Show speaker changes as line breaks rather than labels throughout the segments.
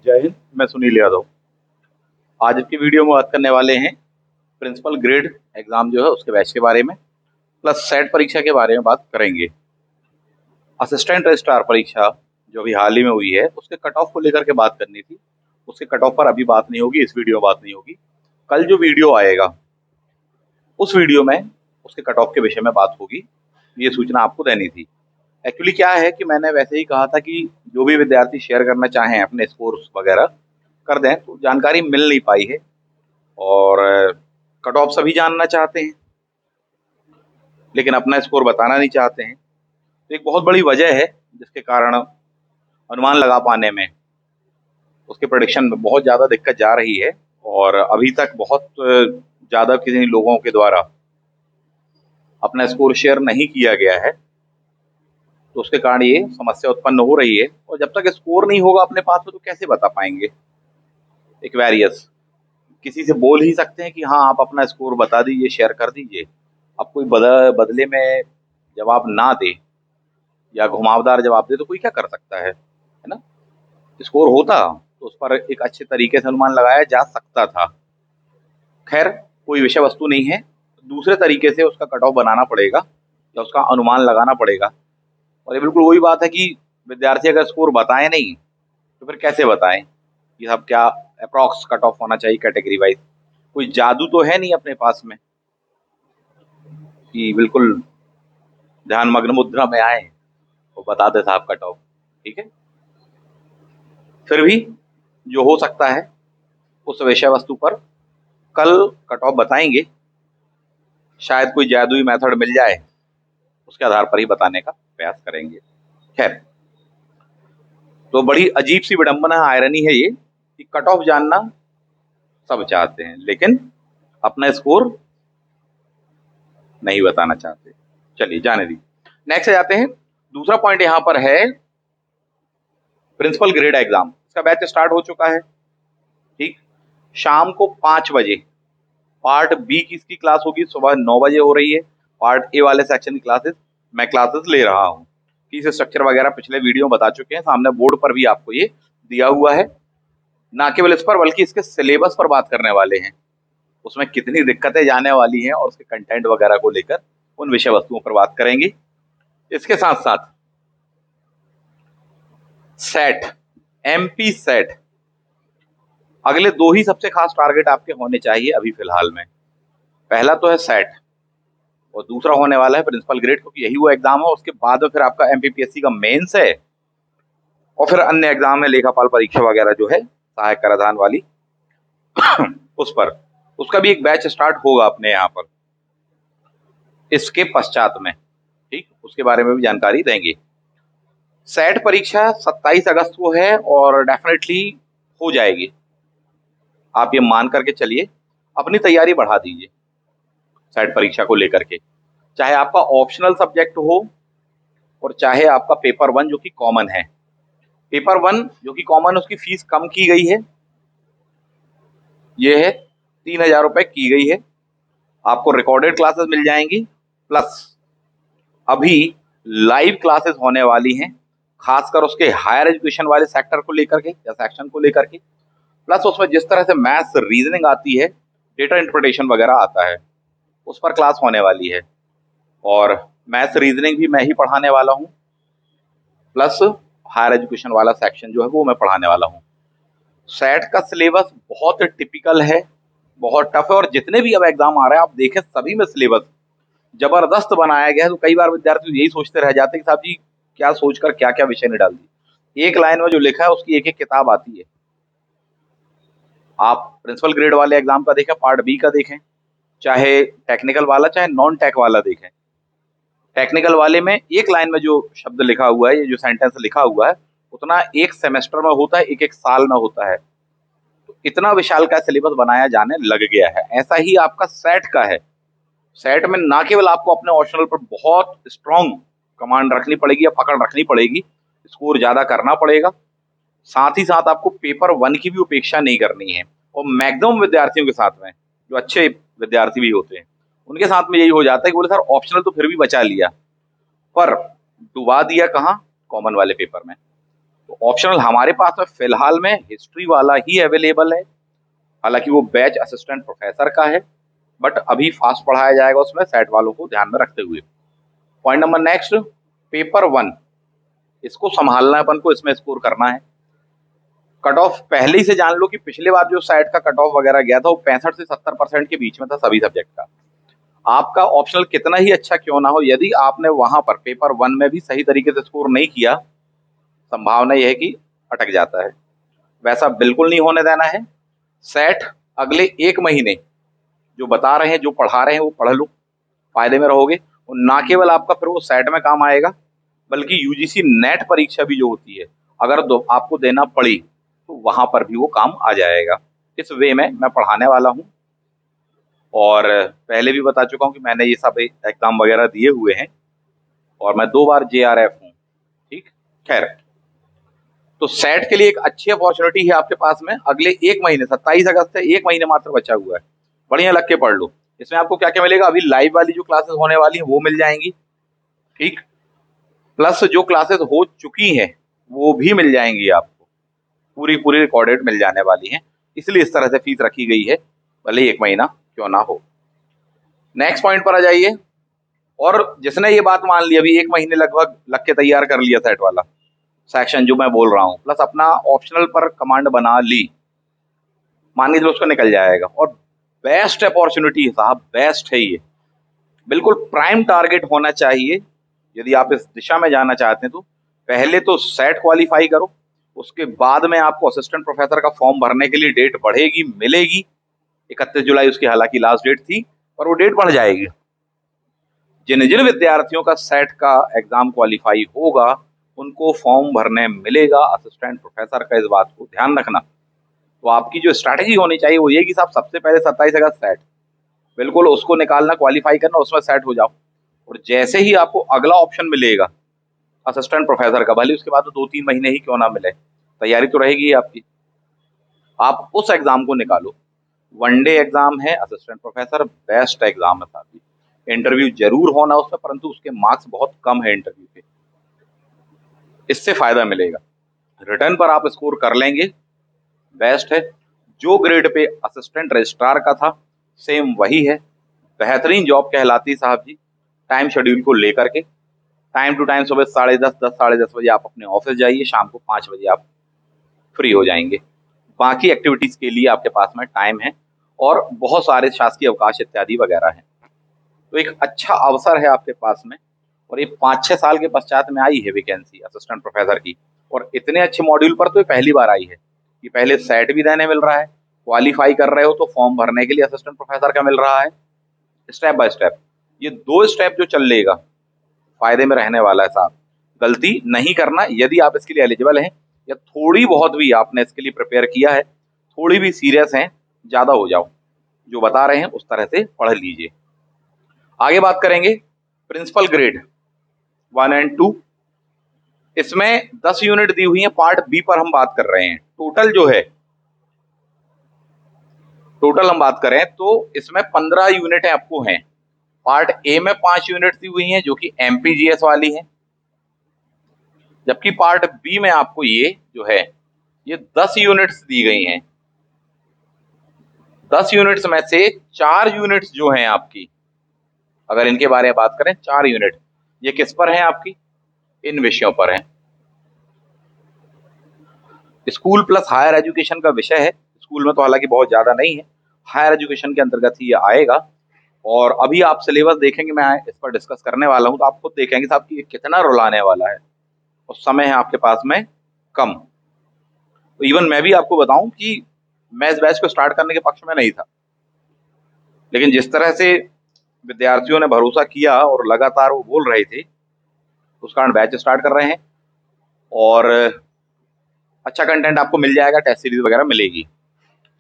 जय हिंद। मैं सुनील यादव। आज की वीडियो में बात करने वाले हैं प्रिंसिपल ग्रेड एग्जाम जो है उसके बैच के बारे में, प्लस सेट परीक्षा के बारे में बात करेंगे। असिस्टेंट रजिस्ट्रार परीक्षा जो अभी हाल ही में हुई है उसके कट ऑफ को लेकर के बात करनी थी। उसके कट ऑफ पर अभी बात नहीं होगी, इस वीडियो में बात नहीं होगी। कल जो वीडियो आएगा उस वीडियो में उसके कट ऑफ के विषय में बात होगी। ये सूचना आपको देनी थी। एक्चुअली क्या है कि मैंने वैसे ही कहा था कि जो भी विद्यार्थी शेयर करना चाहें अपने स्कोर्स वगैरह कर दें, तो जानकारी मिल नहीं पाई है और कट ऑफ सभी जानना चाहते हैं लेकिन अपना स्कोर बताना नहीं चाहते हैं। तो एक बहुत बड़ी वजह है जिसके कारण अनुमान लगा पाने में, उसके प्रेडिक्शन में बहुत ज़्यादा दिक्कत जा रही है और अभी तक बहुत ज़्यादा किसी लोगों के द्वारा अपना स्कोर शेयर नहीं किया गया है। तो उसके कारण ये समस्या उत्पन्न हो रही है और जब तक स्कोर नहीं होगा अपने पास में तो कैसे बता पाएंगे। एक वेरियस किसी से बोल ही सकते हैं कि हाँ आप अपना स्कोर बता दीजिए, शेयर कर दीजिए। अब कोई बदले में जवाब ना दे या घुमावदार जवाब दे तो कोई क्या कर सकता है ना। स्कोर होता तो उस पर एक अच्छे तरीके से अनुमान लगाया जा सकता था। खैर कोई विषय वस्तु नहीं है, दूसरे तरीके से उसका कट ऑफ बनाना पड़ेगा या उसका अनुमान लगाना पड़ेगा। और ये बिल्कुल वही बात है कि विद्यार्थी अगर स्कोर बताए नहीं तो फिर कैसे बताएं कि सब क्या अप्रॉक्स कट ऑफ होना चाहिए कैटेगरी वाइज। कोई जादू तो है नहीं अपने पास में कि बिल्कुल ध्यान मग्न मुद्रा में आए वो बता दे साहब कट ऑफ। ठीक है, फिर भी जो हो सकता है उस विषय वस्तु पर कल कट ऑफ बताएंगे। शायद कोई जादुई मेथड मिल जाए, उसके आधार पर ही बताने का प्रयास करेंगे। खैर, तो बड़ी अजीब सी विडंबना आयरनी है ये कि कट ऑफ जानना सब चाहते हैं लेकिन अपना स्कोर नहीं बताना चाहते। चलिए जाने दीजिए, नेक्स्ट जाते हैं। दूसरा पॉइंट यहाँ पर है प्रिंसिपल ग्रेड एग्जाम। इसका बैच स्टार्ट हो चुका है। ठीक, शाम को 5 बजे पार्ट बी की इसकी क्लास होगी, सुबह 9 बजे हो रही है। पार्ट ए वाले सेक्शन की क्लासेस मैं क्लासेस ले रहा हूँ। फीस स्ट्रक्चर वगैरह पिछले वीडियो बता चुके हैं, सामने बोर्ड पर भी आपको ये दिया हुआ है। ना केवल इस पर बल्कि इसके सिलेबस पर बात करने वाले हैं, उसमें कितनी दिक्कतें जाने वाली हैं और उसके कंटेंट वगैरह को लेकर उन विषय वस्तुओं पर बात करेंगे। इसके साथ साथ सेट, एमपी सेट, अगले 2 ही सबसे खास टारगेट आपके होने चाहिए अभी फिलहाल में। पहला तो है सेट और दूसरा होने वाला है प्रिंसिपल ग्रेड, क्योंकि यही वो एग्जाम है। उसके बाद में फिर आपका एमपीपीएससी का मेंस है और फिर अन्य एग्जाम है, लेखापाल परीक्षा वगैरह जो है सहायक कराधान वाली उस पर उसका भी एक बैच स्टार्ट होगा अपने यहाँ पर इसके पश्चात में। ठीक, उसके बारे में भी जानकारी देंगे। सेट परीक्षा 27 अगस्त को है और डेफिनेटली हो जाएगी। आप ये मान करके चलिए, अपनी तैयारी बढ़ा दीजिए सेट परीक्षा को लेकर के, चाहे आपका ऑप्शनल सब्जेक्ट हो और चाहे आपका पेपर 1 जो कि कॉमन है। पेपर 1 जो कि कॉमन, उसकी फीस कम की गई है, ये है 3000 रुपए की गई है। आपको रिकॉर्डेड क्लासेस मिल जाएंगी, प्लस अभी लाइव क्लासेस होने वाली हैं, खासकर उसके हायर एजुकेशन वाले सेक्टर को लेकर के या सेक्शन को लेकर के। प्लस उसमें जिस तरह से मैथ्स रीजनिंग आती है, डेटा इंटरप्रिटेशन वगैरह आता है, उस पर क्लास होने वाली है। और मैथ्स रीजनिंग भी मैं ही पढ़ाने वाला हूँ, प्लस हायर एजुकेशन वाला सेक्शन जो है वो मैं पढ़ाने वाला हूँ। सेट का सिलेबस बहुत टिपिकल है, बहुत टफ है और जितने भी अब एग्जाम आ रहे हैं आप देखें सभी में सिलेबस जबरदस्त बनाया गया है। तो कई बार विद्यार्थी यही सोचते रह जाते हैं कि साहब जी क्या सोचकर क्या क्या विषय ने डाल दी। एक लाइन में जो लिखा है उसकी एक एक किताब आती है। आप प्रिंसिपल ग्रेड वाले एग्जाम का देखें, पार्ट बी का देखें, चाहे टेक्निकल वाला चाहे नॉन टेक वाला देखें। टेक्निकल वाले में एक लाइन में जो शब्द लिखा हुआ है, ये जो सेंटेंस लिखा हुआ है, उतना एक सेमेस्टर में होता है, एक एक साल में होता है। तो इतना विशाल का सिलेबस बनाया जाने लग गया है। ऐसा ही आपका सेट का है। सेट में ना केवल आपको अपने ऑप्शनल पर बहुत स्ट्रॉन्ग कमांड रखनी पड़ेगी या पकड़ रखनी पड़ेगी, स्कोर ज्यादा करना पड़ेगा, साथ ही साथ आपको पेपर 1 की भी उपेक्षा नहीं करनी है। और मैक्सिमम विद्यार्थियों के साथ में, जो अच्छे विद्यार्थी भी होते हैं, उनके साथ में यही हो जाता है कि बोले सर ऑप्शनल तो फिर भी बचा लिया, पर डुबा दिया कहाँ, कॉमन वाले पेपर में। तो ऑप्शनल हमारे पास में फिलहाल में हिस्ट्री वाला ही अवेलेबल है, हालांकि वो बैच असिस्टेंट प्रोफेसर का है, बट अभी फास्ट पढ़ाया जाएगा उसमें सेट वालों को ध्यान में रखते हुए। पॉइंट नंबर नेक्स्ट, पेपर 1, इसको संभालना है अपन को, इसमें स्कोर करना है। कट ऑफ पहले ही से जान लो कि पिछले बार जो सेट का कट ऑफ वगैरह गया था वो 65 से 70% के बीच में था सभी सब्जेक्ट का। आपका ऑप्शनल कितना ही अच्छा क्यों ना हो, यदि आपने वहां पर पेपर 1 में भी सही तरीके से स्कोर नहीं किया, संभावना यह है कि अटक जाता है। वैसा बिल्कुल नहीं होने देना है। सेट अगले 1 महीने जो बता रहे हैं, जो पढ़ा रहे हैं, वो पढ़ लो, फायदे में रहोगे। और ना केवल आपका फिर वो सेट में काम आएगा, बल्कि यूजीसी नेट परीक्षा भी जो होती है, अगर आपको देना पड़ी तो वहां पर भी वो काम आ जाएगा। इस वे में मैं पढ़ाने वाला हूँ, और पहले भी बता चुका हूँ कि मैंने ये सब एग्जाम वगैरह दिए हुए हैं, और मैं 2 बार JRF हूँ। ठीक, खैर, तो सेट के लिए एक अच्छी अपॉर्चुनिटी है आपके पास में। अगले 1 महीने, 27 अगस्त से 1 महीने मात्र बचा हुआ है, बढ़िया लग के पढ़ लो। इसमें आपको क्या क्या मिलेगा, अभी लाइव वाली जो क्लासेस होने वाली हैं वो मिल जाएंगी, ठीक, प्लस जो क्लासेस हो चुकी हैं वो भी मिल जाएंगी आपको, पूरी पूरी रिकॉर्डेड मिल जाने वाली हैं। इसलिए इस तरह से फीस रखी गई है, भले ही 1 महीना क्यों ना हो। नेक्स्ट पॉइंट पर आ जाइए। और जिसने ये बात मान ली, अभी 1 महीने लगभग लग के तैयार कर लिया सेट वाला सेक्शन जो मैं बोल रहा हूँ, प्लस अपना ऑप्शनल पर कमांड बना ली, मान लीजिए उसको निकल जाएगा। और बेस्ट अपॉर्चुनिटी है साहब, बेस्ट है ये, बिल्कुल प्राइम टारगेट होना चाहिए। यदि आप इस दिशा में जाना चाहते हैं तो पहले तो सेट क्वालिफाई करो, उसके बाद में आपको असिस्टेंट प्रोफेसर का फॉर्म भरने के लिए डेट बढ़ेगी, मिलेगी। 31 जुलाई उसकी हालांकि लास्ट डेट थी, पर वो डेट बढ़ जाएगी। जिन जिन विद्यार्थियों का सेट का एग्जाम क्वालिफाई होगा उनको फॉर्म भरने मिलेगा असिस्टेंट प्रोफेसर का, इस बात को ध्यान रखना। तो आपकी जो स्ट्रैटेजी होनी चाहिए वो ये कि साहब सबसे पहले 27 अगस्त सेट, बिल्कुल उसको निकालना, क्वालिफाई करना, उसमें सेट हो जाओ। और जैसे ही आपको अगला ऑप्शन मिलेगा असिस्टेंट प्रोफेसर का, भले उसके बाद तो 2-3 महीने ही क्यों ना मिले, तैयारी तो रहेगी आपकी, आप उस एग्जाम को निकालो। 1 डे एग्जाम है, असिस्टेंट प्रोफेसर बेस्ट एग्जाम है साथी। इंटरव्यू जरूर होना उसमें, परंतु उसके मार्क्स बहुत कम है इंटरव्यू के, इससे फायदा मिलेगा। रिटर्न पर आप स्कोर कर लेंगे, बेस्ट है। जो ग्रेड पे असिस्टेंट रजिस्ट्रार का था सेम वही है, बेहतरीन जॉब कहलाती साहब जी। टाइम शेड्यूल को लेकर के, टाइम टू टाइम सुबह 10:30, 10, 10:30 बजे आप अपने ऑफिस जाइए, शाम को 5 बजे आप फ्री हो जाएंगे। बाकी एक्टिविटीज के लिए आपके पास में टाइम है, और बहुत सारे शासकीय अवकाश इत्यादि वगैरह हैं। तो एक अच्छा अवसर है आपके पास में, और ये 5-6 साल के पश्चात में आई है वैकेंसी असिस्टेंट प्रोफेसर की, और इतने अच्छे मॉड्यूल पर तो ये पहली बार आई है कि पहले सेट भी देने मिल रहा है, क्वालिफाई कर रहे हो तो फॉर्म भरने के लिए असिस्टेंट प्रोफेसर का मिल रहा है। स्टेप बाय स्टेप ये 2 स्टेप जो चल लेगा, फायदे में रहने वाला है साहब। गलती नहीं करना, यदि आप इसके लिए एलिजिबल हैं, या थोड़ी बहुत भी आपने इसके लिए प्रिपेयर किया है, थोड़ी भी सीरियस हैं, ज्यादा हो जाओ, जो बता रहे हैं उस तरह से पढ़ लीजिए। आगे बात करेंगे प्रिंसिपल ग्रेड 1 और 2। इसमें 10 यूनिट दी हुई है, पार्ट बी पर हम बात कर रहे हैं। टोटल जो है, टोटल हम बात करें तो इसमें 15 यूनिट आपको हैं। पार्ट ए में 5 यूनिट दी हुई हैं जो कि एमपीजीएस वाली है, जबकि पार्ट बी में आपको ये जो है ये 10 यूनिट्स दी गई हैं। 10 यूनिट्स में से 4 यूनिट्स जो हैं आपकी, अगर इनके बारे में बात करें, 4 यूनिट ये किस पर हैं आपकी, इन विषयों पर हैं। स्कूल प्लस हायर एजुकेशन का विषय है, स्कूल में तो हालांकि बहुत ज्यादा नहीं है, हायर एजुकेशन के अंतर्गत ही ये आएगा। और अभी आप सिलेबस देखेंगे, मैं इस पर डिस्कस करने वाला हूं, तो आप खुद देखेंगे साहब कि ये कितना रुलाने वाला है, और समय है आपके पास में कम। तो इवन मैं भी आपको बताऊं कि मैं इस बैच को स्टार्ट करने के पक्ष में नहीं था, लेकिन जिस तरह से विद्यार्थियों ने भरोसा किया और लगातार वो बोल रहे थे, उस कारण बैच स्टार्ट कर रहे हैं। और अच्छा कंटेंट आपको मिल जाएगा, टेस्ट सीरीज वगैरह मिलेगी।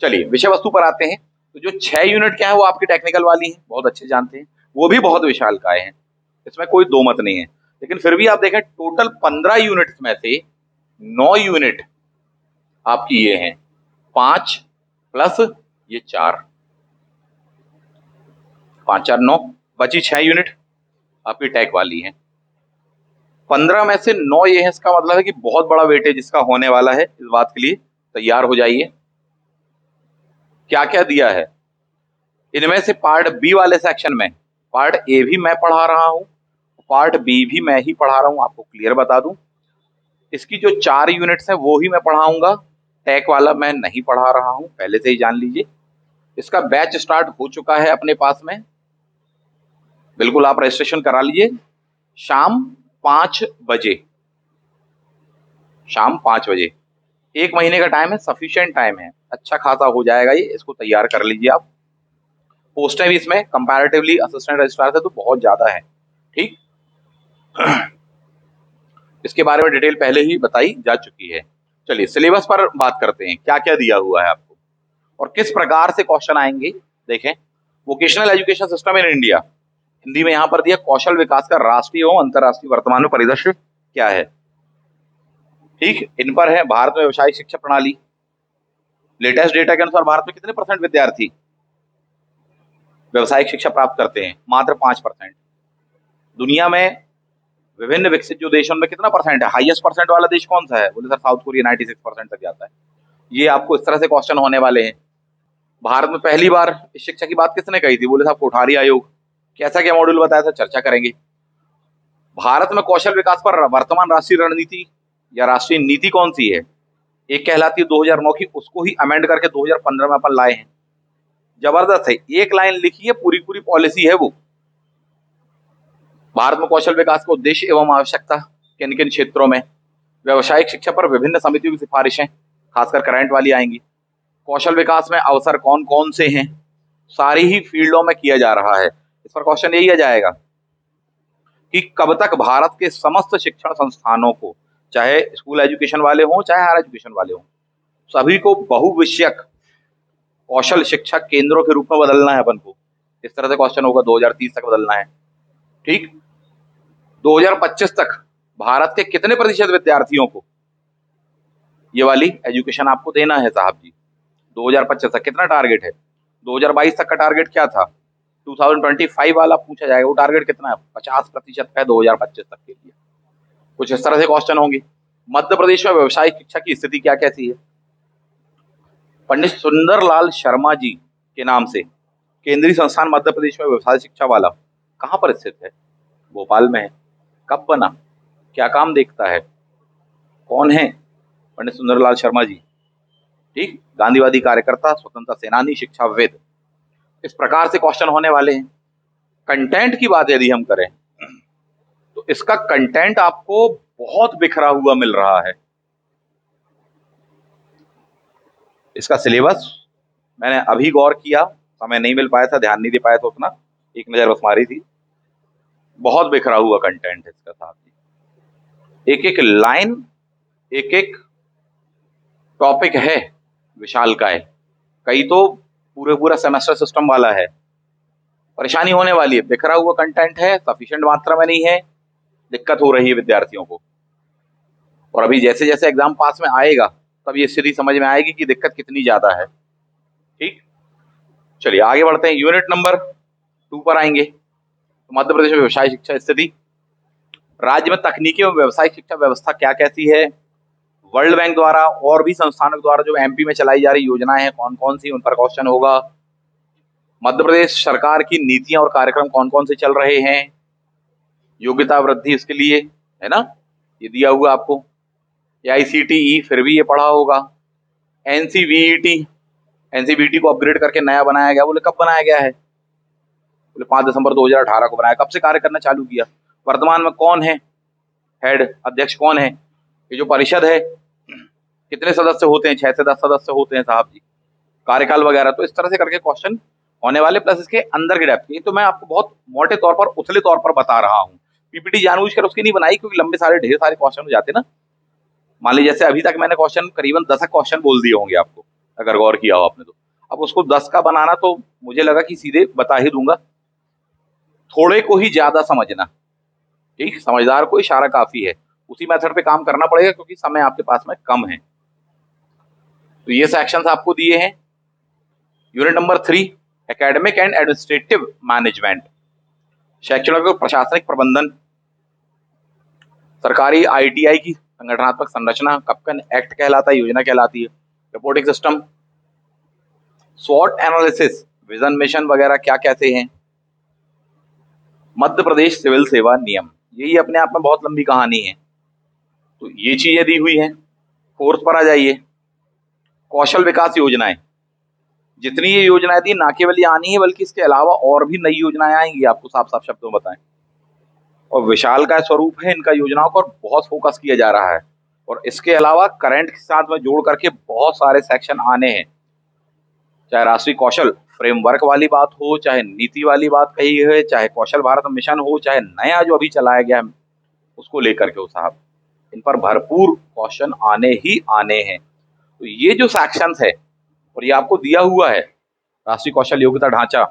चलिए विषय वस्तु पर आते हैं। तो जो 6 यूनिट क्या है वो आपकी टेक्निकल वाली है, बहुत अच्छे जानते हैं, वो भी बहुत विशालकाय हैं, इसमें कोई दो मत नहीं है। लेकिन फिर भी आप देखें, टोटल 15 यूनिट में से 9 यूनिट आपकी ये हैं, 5 प्लस ये 4, 5 4 9, बची 6 यूनिट आपकी टेक वाली है। 15 में से 9 ये है, इसका मतलब है कि बहुत बड़ा वेटेज इसका होने वाला है। इस बात के लिए तैयार हो जाइए। क्या क्या दिया है इनमें से पार्ट बी वाले सेक्शन में, पार्ट ए भी मैं पढ़ा रहा हूं, पार्ट बी भी मैं ही पढ़ा रहा हूं। आपको क्लियर बता दूं, इसकी जो 4 यूनिट्स हैं वो ही मैं पढ़ाऊंगा, टैक वाला मैं नहीं पढ़ा रहा हूं, पहले से ही जान लीजिए। इसका बैच स्टार्ट हो चुका है अपने पास में, बिल्कुल आप रजिस्ट्रेशन करा लीजिए। शाम 5 बजे, शाम 5 बजे, 1 महीने का टाइम है, सफिशिएंट टाइम है, अच्छा खासा हो जाएगा ये, इसको तैयार कर लीजिए आप। पोस्टें भी इसमें कंपैरेटिवली असिस्टेंट रजिस्ट्रार से तो बहुत ज्यादा है, ठीक। इसके बारे में डिटेल पहले ही बताई जा चुकी है। चलिए सिलेबस पर बात करते हैं, क्या क्या दिया हुआ है आपको और किस प्रकार से क्वेश्चन आएंगे। देखें, vocational education system in India, Hindi में यहां पर दिया कौशल विकास का राष्ट्रीय एवं अंतरराष्ट्रीय वर्तमान में परिदृश्य क्या है, ठीक। इन पर है भारत में व्यवसायिक शिक्षा प्रणाली। लेटेस्ट डेटा के अनुसार भारत में कितने % विद्यार्थी व्यवसायिक शिक्षा प्राप्त करते हैं, मात्र 5%। दुनिया में विभिन्न विकसित जो देशों में कितना % है, हाईएस्ट % वाला देश कौन सा है, बोले सर साउथ कोरिया 96% तक जाता है। ये आपको इस तरह से क्वेश्चन होने वाले हैं। भारत में पहली बार इस शिक्षा की बात किसने कही थी, बोले साहब कोठारी आयोग। कैसा क्या मॉड्यूल बताया था, चर्चा करेंगे। भारत में कौशल विकास पर वर्तमान राष्ट्रीय रणनीति या राष्ट्रीय नीति कौन सी है, एक कहलाती है 2009 की, उसको ही अमेंड करके 2015 में अपन लाए हैं। जबरदस्त है, एक लाइन लिखी है, पूरी पूरी पॉलिसी है वो। भारत में कौशल विकास का उद्देश्य एवं आवश्यकता किन किन क्षेत्रों में, व्यवसायिक शिक्षा पर विभिन्न समितियों की सिफारिशें, खासकर करंट वाली आएंगी। कौशल विकास में अवसर कौन कौन से हैं, सारी ही फील्डों में किया जा रहा है। इस पर क्वेश्चन यही आ जाएगा कि कब तक भारत के समस्त शिक्षण संस्थानों को, चाहे स्कूल एजुकेशन वाले हों चाहे हायर एजुकेशन वाले हों, सभी को बहुविषयक कौशल शिक्षा केंद्रों के रूप में बदलना है अपन को। इस तरह से क्वेश्चन होगा, 2030 तक बदलना है, ठीक। 2025 तक भारत के कितने % विद्यार्थियों को ये वाली एजुकेशन आपको देना है साहब जी। 2025 तक कितना टारगेट है, 2022 तक का टारगेट क्या था, 2025 वाला पूछा जाएगा, वो टारगेट कितना है, 50% है 2025 तक के लिए। कुछ इस तरह से क्वेश्चन होंगे। मध्य प्रदेश में व्यवसायिक शिक्षा की स्थिति क्या कैसी है, पंडित सुंदरलाल शर्मा जी के नाम से केंद्रीय संस्थान मध्य प्रदेश में व्यवसाय शिक्षा वाला कहाँ पर स्थित है, भोपाल में है। कब बना, क्या काम देखता है, कौन है पंडित सुंदरलाल शर्मा जी, ठीक। गांधीवादी कार्यकर्ता, स्वतंत्रता सेनानी, शिक्षाविद। इस प्रकार से क्वेश्चन होने वाले हैं। कंटेंट की बात यदि हम करें तो इसका कंटेंट आपको बहुत बिखरा हुआ मिल रहा है। इसका सिलेबस मैंने अभी गौर किया, समय नहीं मिल पाया था, ध्यान नहीं दे पाया था उतना, एक नजर बस मारी थी। बहुत बिखरा हुआ कंटेंट है इसका साथ ही, एक एक लाइन, एक एक टॉपिक है, विशाल का है। कई तो पूरे पूरा सेमेस्टर सिस्टम वाला है, परेशानी होने वाली है। बिखरा हुआ कंटेंट है, सफिशिएंट मात्रा में नहीं है, दिक्कत हो रही है विद्यार्थियों को। और अभी जैसे जैसे एग्जाम पास में आएगा तब ये स्थिति समझ में आएगी कि दिक्कत कितनी ज्यादा है, ठीक। चलिए आगे बढ़ते हैं, यूनिट नंबर 2 पर आएंगे। तो मध्य प्रदेश में व्यवसाय शिक्षा स्थिति, राज्य में तकनीकी एवं व्यवसायिक शिक्षा व्यवस्था क्या कहती है, वर्ल्ड बैंक द्वारा और भी संस्थानों द्वारा जो एमपी में चलाई जा रही योजनाएं हैं कौन कौन सी, उन पर क्वेश्चन होगा। मध्य प्रदेश सरकार की नीतियां और कार्यक्रम कौन कौन से चल रहे हैं, योग्यता वृद्धि इसके लिए है ना, ये दिया हुआ आपको। AICTE फिर भी ये पढ़ा होगा। NCVET, NCVT को अपग्रेड करके नया बनाया गया, बोले कब बनाया गया है, बोले 5 दिसंबर 2018 को बनाया। कब से कार्य करना चालू किया, वर्तमान में कौन है हेड, अध्यक्ष कौन है, ये जो परिषद है कितने सदस्य होते हैं, 6 से 10 सदस्य होते हैं साहब जी, कार्यकाल वगैरह। तो इस तरह से करके क्वेश्चन होने वाले, प्लस इसके अंदर की डेप्थ की। तो मैं आपको बहुत मोटे तौर पर, उथले तौर पर बता रहा हूँ। पीपीटी जानबूझकर उसकी नहीं बनाई क्योंकि लंबे सारे ढेर सारे क्वेश्चन हो जाते ना। मान लीजिए जैसे अभी तक मैंने क्वेश्चन करीबन 10 क्वेश्चन बोल दिए होंगे आपको, अगर गौर किया हो आपने तो। अब उसको 10 का बनाना तो मुझे लगा कि सीधे बता ही दूंगा, थोड़े को ही ज्यादा समझना, ठीक। समझदार को इशारा काफी है, उसी मेथड पे काम करना पड़ेगा क्योंकि समय आपके पास में कम है। तो ये सेक्शंस आपको दिए हैं। Unit number 3, academic and administrative management, शैक्षणिक और प्रशासनिक प्रबंधन। सरकारी ITI की संगठनात्मक संरचना कपकन एक्ट कहलाता है, योजना कहलाती है। रिपोर्टिंग सिस्टम, स्वॉट एनालिसिस, विजन मिशन वगैरह क्या कहते हैं। मध्य प्रदेश सिविल सेवा नियम, यही अपने आप में बहुत लंबी कहानी है। तो ये चीजें दी हुई हैं। फोर्थ पर आ जाइए, कौशल विकास योजनाएं। जितनी ये योजनाएं थी ना केवल ये आनी है बल्कि इसके अलावा और भी नई योजनाएं आएंगी, आपको साफ साफ शब्दों में बताएं। और विशाल का स्वरूप है इनका योजनाओं पर, बहुत फोकस किया जा रहा है। और इसके अलावा करंट के साथ में जोड़ करके बहुत सारे सेक्शन आने हैं, चाहे राष्ट्रीय कौशल फ्रेमवर्क वाली बात हो, चाहे नीति वाली बात कही है, चाहे कौशल भारत मिशन हो, चाहे नया जो अभी चलाया गया है उसको लेकर के हो साहब, इन पर भरपूर क्वेश्चन आने ही आने हैं। तो ये जो सेक्शंस है और ये आपको दिया हुआ है, राष्ट्रीय कौशल योग्यता ढांचा,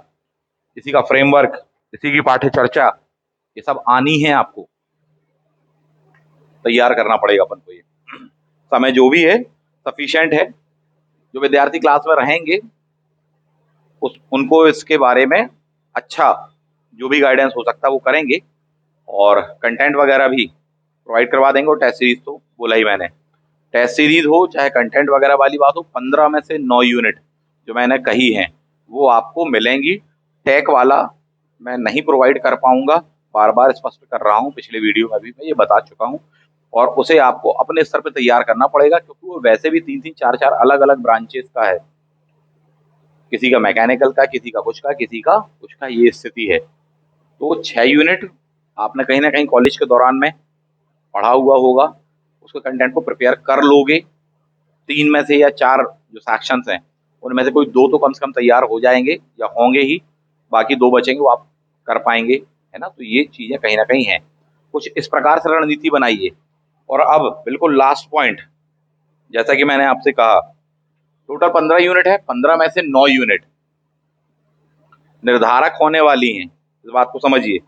इसी का फ्रेमवर्क, इसी की पाठ्य चर्चा, ये सब आनी है, आपको तैयार करना पड़ेगा अपन को। ये समय जो भी है सफिशिएंट है। जो विद्यार्थी क्लास में रहेंगे उनको इसके बारे में अच्छा जो भी गाइडेंस हो सकता है वो करेंगे, और कंटेंट वगैरह भी प्रोवाइड करवा देंगे। और टेस्ट सीरीज तो बोला ही मैंने, टेस्ट सीरीज हो चाहे कंटेंट वगैरह वाली बात हो, 15 में से 9 यूनिट जो मैंने कही हैं वो आपको मिलेंगी। टेक वाला मैं नहीं प्रोवाइड कर पाऊंगा, बार बार स्पष्ट कर रहा हूँ, पिछले वीडियो में भी मैं ये बता चुका हूँ। और उसे आपको अपने स्तर पर तैयार करना पड़ेगा, क्योंकि वो वैसे भी 3-3 4-4 अलग अलग ब्रांचेस का है। किसी का मैकेनिकल का, किसी का कुछ का, किसी का कुछ का, ये स्थिति है। तो 6 यूनिट आपने कहीं ना कहीं कॉलेज के दौरान में पढ़ा हुआ होगा, उसके कंटेंट को प्रिपेयर कर लोगे। 3 में से या 4 जो सेक्शंस हैं उनमें से कोई 2 तो कम से कम तैयार हो जाएंगे या होंगे ही, बाकी 2 बचेंगे वो आप कर पाएंगे, है ना। तो ये चीजें कहीं ना कहीं हैं। कुछ इस प्रकार से रणनीति बनाइए। और अब बिल्कुल लास्ट पॉइंट, जैसा कि मैंने आपसे कहा, टोटल 15 यूनिट है, 15 में से 9 यूनिट निर्धारक होने वाली हैं, इस बात को समझिए।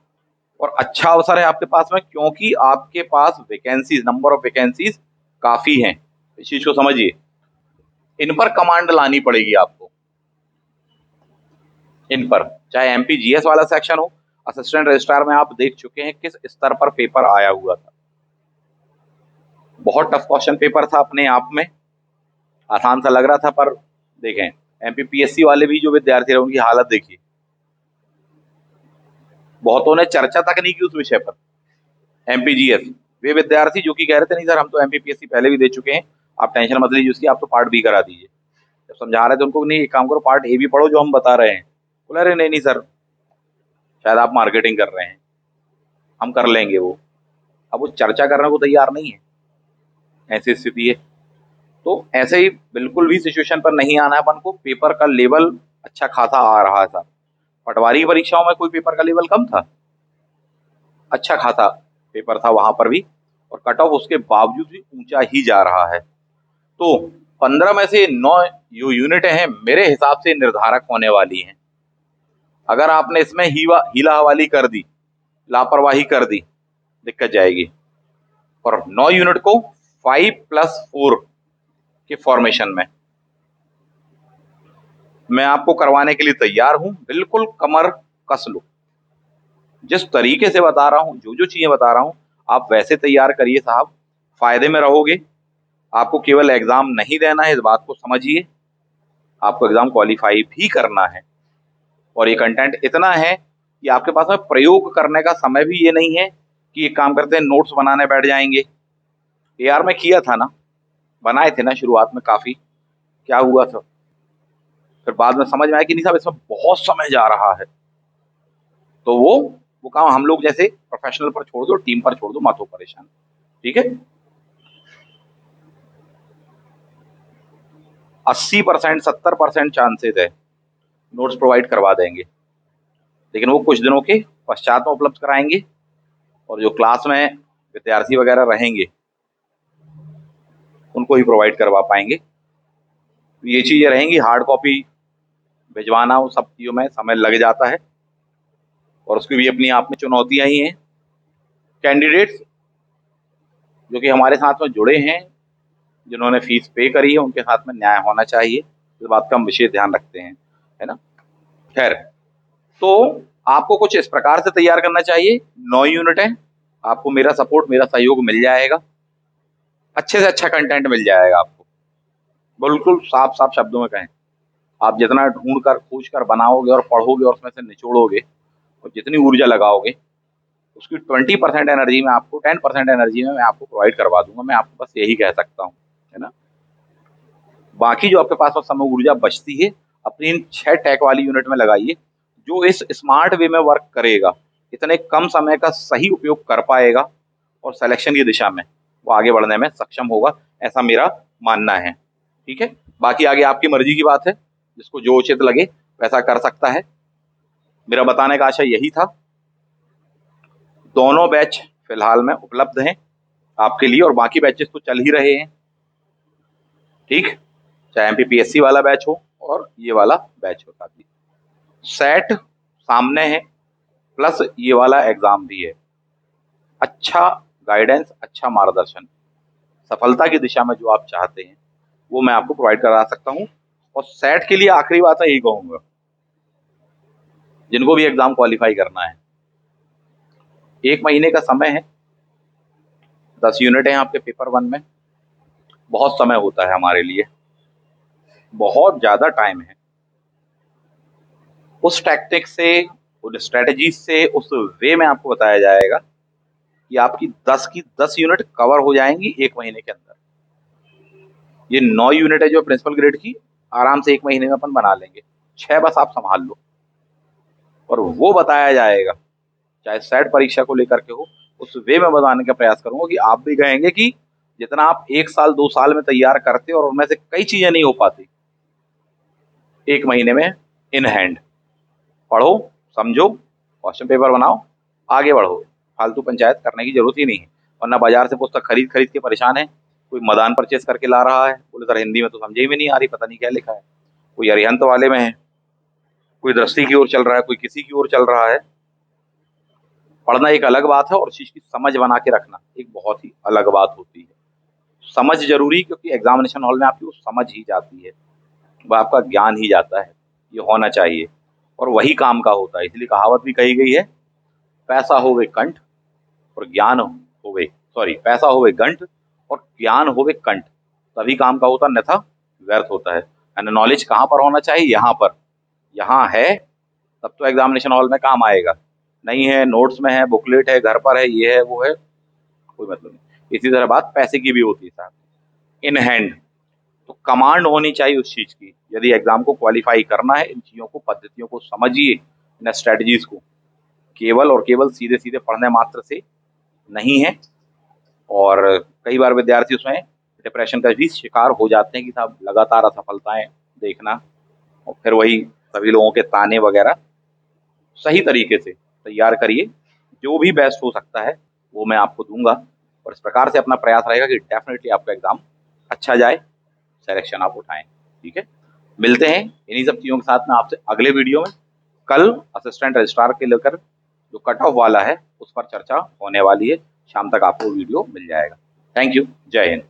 और अच्छा अवसर है आपके पास में, क्योंकि आपके पास वैकेंसीज, नंबर ऑफ वैकेंसीज काफी हैं, इस चीज को समझिए। इन पर कमांड लानी पड़ेगी आपको, इन पर, चाहे MPGS वाला सेक्शन हो। असिस्टेंट रजिस्ट्रार में आप देख चुके हैं किस स्तर पर पेपर आया हुआ था, बहुत टफ क्वेश्चन पेपर था अपने आप में, आसान सा लग रहा था, पर देखें MPPSC वाले भी जो विद्यार्थी रहे उनकी हालत देखिए। बहुतों ने चर्चा तक नहीं की उस विषय पर। MPGS, वे विद्यार्थी जो कि कह रहे थे नहीं सर हम तो MPPSC पहले भी दे चुके हैं, आप टेंशन मत लीजिए उसकी, आप तो पार्ट बी करा दीजिए। जब समझा रहे थे उनको, नहीं एक काम करो पार्ट ए भी पढ़ो जो हम बता रहे हैं, बोला अरे नहीं नहीं सर शायद आप मार्केटिंग कर रहे हैं, हम कर लेंगे वो। अब वो चर्चा करने को तैयार नहीं है, ऐसी स्थिति है। तो ऐसे ही बिल्कुल भी सिचुएशन पर नहीं आना है अपन को। पेपर का लेवल अच्छा खासा आ रहा था, पटवारी की परीक्षाओं में कोई पेपर का लेवल कम था, अच्छा खासा पेपर था वहां पर भी, और कट ऑफ उसके बावजूद भी ऊंचा ही जा रहा है। तो 15 में से 9 जो यूनिट हैं मेरे हिसाब से निर्धारक होने वाली हैं। अगर आपने इसमें हीला हवाली कर दी, लापरवाही कर दी, दिक्कत जाएगी। और 9 यूनिट को 5+4 के फॉर्मेशन में मैं आपको करवाने के लिए तैयार हूं। बिल्कुल कमर कस लो, जिस तरीके से बता रहा हूं, जो जो चीजें बता रहा हूं आप वैसे तैयार करिए साहब, फायदे में रहोगे। आपको केवल एग्जाम नहीं देना है, इस बात को समझिए, आपको एग्जाम क्वालिफाई भी करना है। और ये कंटेंट इतना है कि आपके पास में प्रयोग करने का समय भी ये नहीं है कि एक काम करते हैं नोट्स बनाने बैठ जाएंगे। AR में किया था ना, बनाए थे ना शुरुआत में काफी, क्या हुआ था फिर बाद में समझ में आया कि नहीं साहब इसमें बहुत समय जा रहा है। तो वो काम हम लोग जैसे प्रोफेशनल पर छोड़ दो, टीम पर छोड़ दो, मत हो परेशान, ठीक है। 80% 70% चांसेस है नोट्स प्रोवाइड करवा देंगे, लेकिन वो कुछ दिनों के पश्चात में उपलब्ध कराएंगे। और जो क्लास में विद्यार्थी वगैरह रहेंगे उनको ही प्रोवाइड करवा पाएंगे। तो ये चीजें रहेंगी, हार्ड कॉपी भिजवाना वो सब चीजों में समय लग जाता है, और उसकी भी अपनी आप में चुनौतियां ही हैं। कैंडिडेट्स जो कि हमारे साथ में जुड़े हैं, जिन्होंने फीस पे करी है, उनके साथ में न्याय होना चाहिए, इस बात का हम विशेष ध्यान रखते हैं, है ना। खैर, तो आपको कुछ इस प्रकार से तैयार करना चाहिए। 9 यूनिट है, आपको मेरा सपोर्ट, मेरा सहयोग मिल जाएगा, अच्छे से अच्छा कंटेंट मिल जाएगा आपको। बिल्कुल साफ साफ शब्दों में कहें, आप जितना ढूंढ कर खोज कर बनाओगे और पढ़ोगे और उसमें से निचोड़ोगे और जितनी ऊर्जा लगाओगे, उसकी 20% एनर्जी में आपको 10% एनर्जी में मैं आपको प्रोवाइड करवा दूंगा। मैं आपको बस यही कह सकता हूँ, है ना। बाकी जो आपके पास वो समय ऊर्जा बचती है, अपनी इन 6 टैक वाली यूनिट में लगाइए, जो इस स्मार्ट वे में वर्क करेगा, इतने कम समय का सही उपयोग कर पाएगा और सिलेक्शन की दिशा में वो आगे बढ़ने में सक्षम होगा, ऐसा मेरा मानना है। ठीक है, बाकी आगे आपकी मर्जी की बात है, जिसको जो उचित लगे वैसा कर सकता है। मेरा बताने का आशय यही था। दोनों बैच फिलहाल में उपलब्ध हैं आपके लिए, और बाकी बैचेस तो चल ही रहे हैं। ठीक, चाहे एमपीपीएससी वाला बैच हो और ये वाला बैच होता भी। सेट सामने है, प्लस ये वाला एग्जाम भी है। अच्छा गाइडेंस, अच्छा मार्गदर्शन, सफलता की दिशा में जो आप चाहते हैं वो मैं आपको प्रोवाइड करा सकता हूँ। और सेट के लिए आखिरी बात मैं यही कहूंगा, जिनको भी एग्जाम क्वालिफाई करना है, 1 महीने का समय है, 10 यूनिट हैं आपके पेपर 1 में। बहुत समय होता है हमारे लिए, बहुत ज्यादा टाइम है। उस टैक्टिक से, उस स्ट्रेटजीज से, उस वे में आपको बताया जाएगा कि आपकी 10 की 10 यूनिट कवर हो जाएंगी 1 महीने के अंदर। ये 9 यूनिट है जो प्रिंसिपल ग्रेड की, आराम से 1 महीने में अपन बना लेंगे। 6 बस आप संभाल लो, और वो बताया जाएगा, चाहे सेट परीक्षा को लेकर के हो, उस वे में बताने का प्रयास करूंगा कि आप भी कहेंगे कि जितना आप 1 साल 2 साल में तैयार करते और उनमें से कई चीजें नहीं हो पाती, 1 महीने में इन हैंड पढ़ो, समझो, क्वेश्चन पेपर बनाओ, आगे बढ़ो। फालतू पंचायत करने की जरूरत ही नहीं है। वरना बाजार से पुस्तक खरीद खरीद के परेशान है, कोई मदान परचेस करके ला रहा है, बोले सर हिंदी में तो समझे में नहीं आ रही, पता नहीं क्या लिखा है। कोई अरिहंत वाले में है, कोई दृष्टि की ओर चल रहा है, कोई किसी की ओर चल रहा है। पढ़ना एक अलग बात है और उस चीज की समझ बना के रखना एक बहुत ही अलग बात होती है। समझ जरूरी, क्योंकि एग्जामिनेशन हॉल में आपकी वो समझ ही जाती है, वह आपका ज्ञान ही जाता है, ये होना चाहिए, और वही काम का होता है। इसलिए कहावत भी कही गई है, पैसा होवे कंठ और ज्ञान होवे, सॉरी, पैसा होवे गंठ और ज्ञान होवे कंठ, तभी काम का होता, अन्यथा व्यर्थ होता है। एंड नॉलेज कहाँ पर होना चाहिए? यहाँ पर, यहाँ है तब तो एग्जामिनेशन हॉल में काम आएगा। नहीं है, नोट्स में है, बुकलेट है, घर पर है, ये है, वो है, कोई मतलब नहीं। इसी तरह बात पैसे की भी होती है साहब, इन हैंड। तो कमांड होनी चाहिए उस चीज की। यदि एग्जाम को क्वालिफाई करना है, इन चीजों को, पद्धतियों को समझिए, इन स्ट्रेटजीज को, केवल और केवल सीधे सीधे पढ़ने मात्र से नहीं है। और कई बार विद्यार्थी उसमें डिप्रेशन का भी शिकार हो जाते हैं कि साहब लगातार असफलताएं देखना, और फिर वही सभी लोगों के ताने वगैरह। सही तरीके से तैयार करिए, जो भी बेस्ट हो सकता है वो मैं आपको दूंगा, और इस प्रकार से अपना प्रयास रहेगा कि डेफिनेटली आपका एग्जाम अच्छा जाए, सिलेक्शन आप उठाएं। ठीक है, मिलते हैं इन्हीं सब चीज़ों के साथ में आपसे अगले वीडियो में। कल असिस्टेंट रजिस्ट्रार के लेकर जो कट ऑफ वाला है उस पर चर्चा होने वाली है, शाम तक आपको वीडियो मिल जाएगा। थैंक यू, जय हिंद।